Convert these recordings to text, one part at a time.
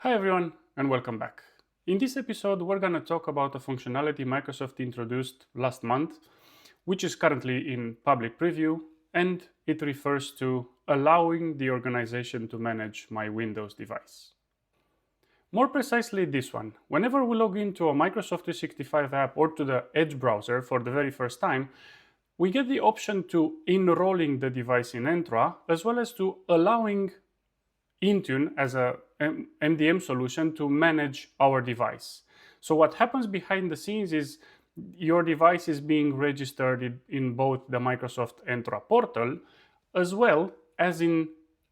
Hi everyone and welcome back. In this episode we're going to talk about a functionality Microsoft introduced last month, which is currently in public preview, and it refers to allowing the organization to manage my Windows device. More precisely this one. Whenever we log into a Microsoft 365 app or to the Edge browser for the very first time, we get the option to enrolling the device in Entra, as well as to allowing Intune as a MDM solution to manage our device. So what happens behind the scenes is your device is being registered in both the Microsoft Entra portal as well as in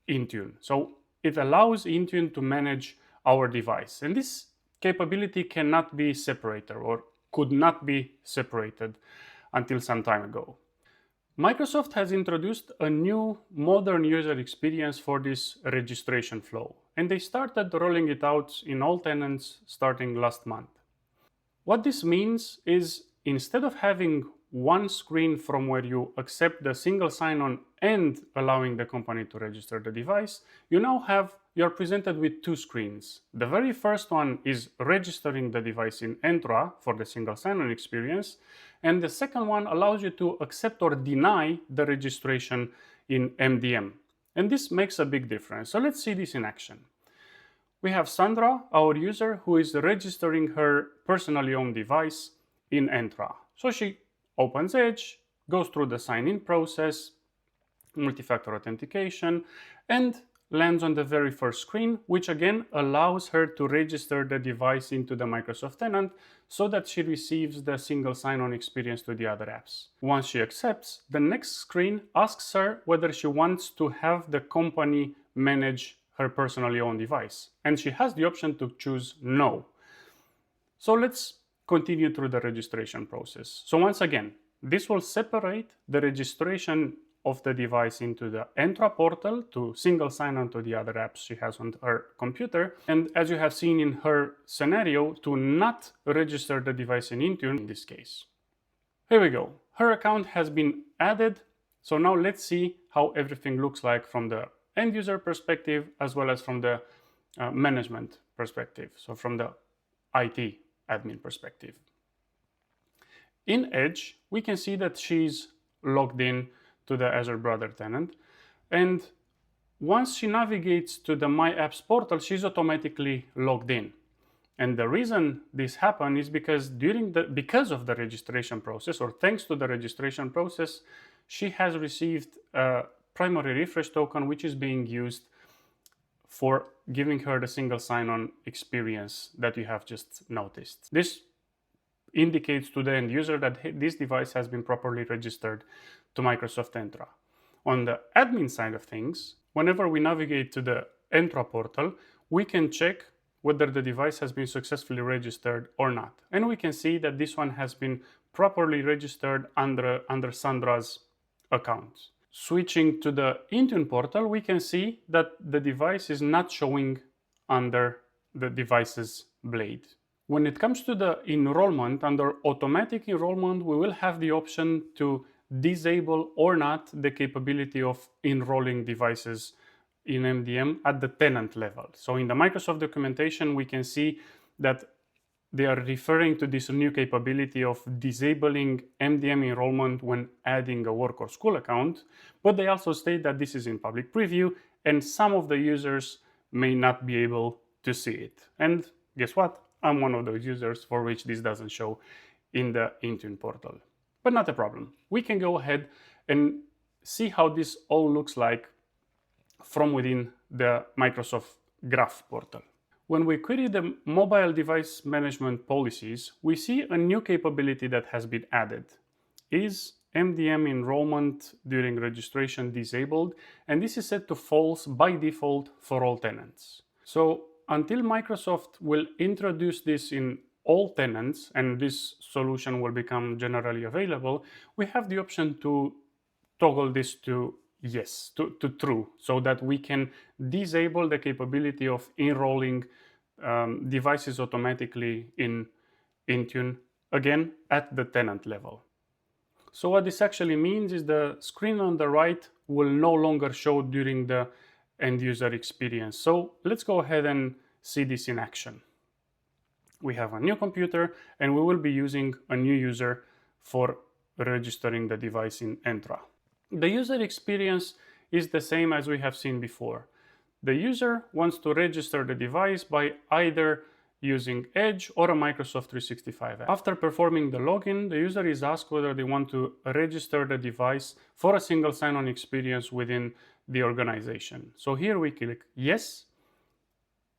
Intune. So it allows Intune to manage our device. And this capability cannot be separated or could not be separated until some time ago. Microsoft has introduced a new modern user experience for this registration flow, and they started rolling it out in all tenants starting last month. What this means is instead of having one screen from where you accept the single sign-on and allowing the company to register the device, you're presented with two screens. The very first one is registering the device in Entra for the single sign-on experience, and the second one allows you to accept or deny the registration in MDM. And this makes a big difference. So let's see this in action. We have Sandra, our user, who is registering her personally owned device in Entra. So she opens Edge, goes through the sign-in process, multi-factor authentication, and lands on the very first screen, which again allows her to register the device into the Microsoft tenant so that she receives the single sign-on experience to the other apps. Once she accepts, the next screen asks her whether she wants to have the company manage her personally owned device, and she has the option to choose no. So let's continue through the registration process. So once again, this will separate the registration of the device into the Entra portal to single sign-on to the other apps she has on her computer, and as you have seen in her scenario, to not register the device in Intune in this case. Here we go. Her account has been added, so now let's see how everything looks like from the end user perspective as well as from the management perspective, so from the IT admin perspective. In Edge, we can see that she's logged in to the Azure Brother tenant, and once she navigates to the My Apps portal, she's automatically logged in. And the reason this happened is because because of the registration process, or thanks to the registration process, she has received a primary refresh token, which is being used for giving her the single sign-on experience that you have just noticed. This indicates to the end user that this device has been properly registered to Microsoft Entra. On the admin side of things, whenever we navigate to the Entra portal, we can check whether the device has been successfully registered or not. And we can see that this one has been properly registered under Sandra's account. Switching to the Intune portal, we can see that the device is not showing under the device's blade. When it comes to the enrollment, under automatic enrollment, we will have the option to disable or not the capability of enrolling devices in MDM at the tenant level. So in the Microsoft documentation, we can see that they are referring to this new capability of disabling MDM enrollment when adding a work or school account, but they also state that this is in public preview and some of the users may not be able to see it. And guess what? I'm one of those users for which this doesn't show in the Intune portal. But not a problem. We can go ahead and see how this all looks like from within the Microsoft Graph portal. When we query the mobile device management policies, we see a new capability that has been added. Is MDM enrollment during registration disabled? And this is set to false by default for all tenants. So until Microsoft will introduce this in all tenants and this solution will become generally available, we have the option to toggle this to yes, to true, so that we can disable the capability of enrolling devices automatically in Intune, again at the tenant level. So what this actually means is the screen on the right will no longer show during the end user experience. So let's go ahead and see this in action. We have a new computer and we will be using a new user for registering the device in Entra. The user experience is the same as we have seen before. The user wants to register the device by either using Edge or a Microsoft 365 app. After performing the login, the user is asked whether they want to register the device for a single sign-on experience within the organization. So here we click yes.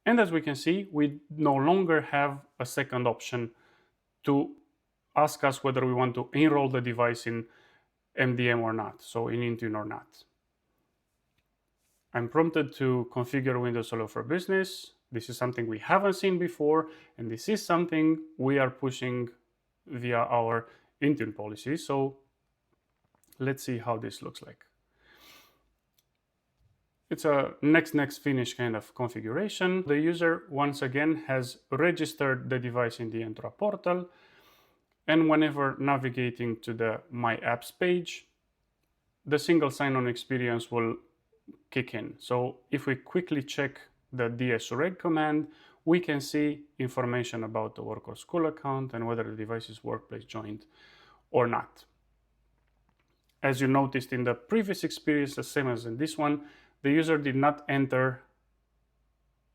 And as we can see, we no longer have a second option to ask us whether we want to enroll the device in MDM or not, so in Intune or not. I'm prompted to configure Windows Hello for Business. This is something we haven't seen before, and this is something we are pushing via our Intune policy. So let's see how this looks like. It's a next finish kind of configuration. The user once again has registered the device in the Entra portal, and whenever navigating to the My Apps page, the single sign-on experience will kick in. So if we quickly check the dsreg command, we can see information about the work or school account and whether the device is workplace joined or not. As you noticed in the previous experience, the same as in this one, the user did not enter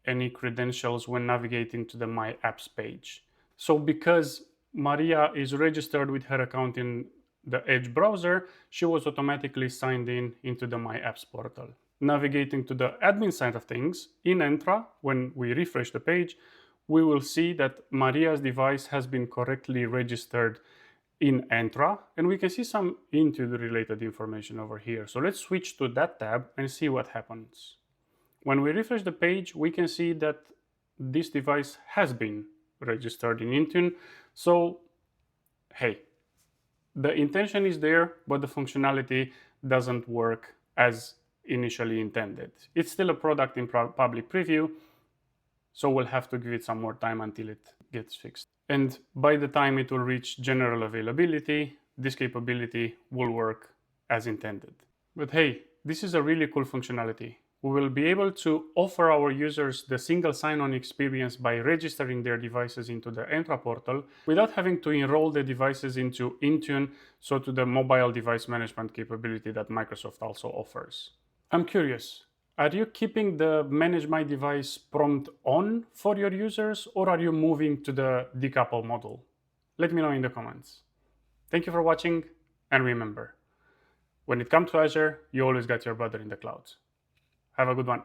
any credentials when navigating to the My Apps page. So because Maria is registered with her account in the Edge browser, she was automatically signed in into the My Apps portal. Navigating to the admin side of things, in Entra, when we refresh the page, we will see that Maria's device has been correctly registered in Entra, and we can see some Intune related information over here. So let's switch to that tab and see what happens. When we refresh the page, we can see that this device has been registered in Intune. So, hey, the intention is there, but the functionality doesn't work as initially intended. It's still a product in public preview, so we'll have to give it some more time until it gets fixed. And by the time it will reach general availability, this capability will work as intended. But hey, this is a really cool functionality. We will be able to offer our users the single sign-on experience by registering their devices into the Entra portal without having to enroll the devices into Intune, so to the mobile device management capability that Microsoft also offers. I'm curious, are you keeping the Manage My Device prompt on for your users, or are you moving to the decouple model? Let me know in the comments. Thank you for watching, and remember, when it comes to Azure, you always got your brother in the clouds. Have a good one.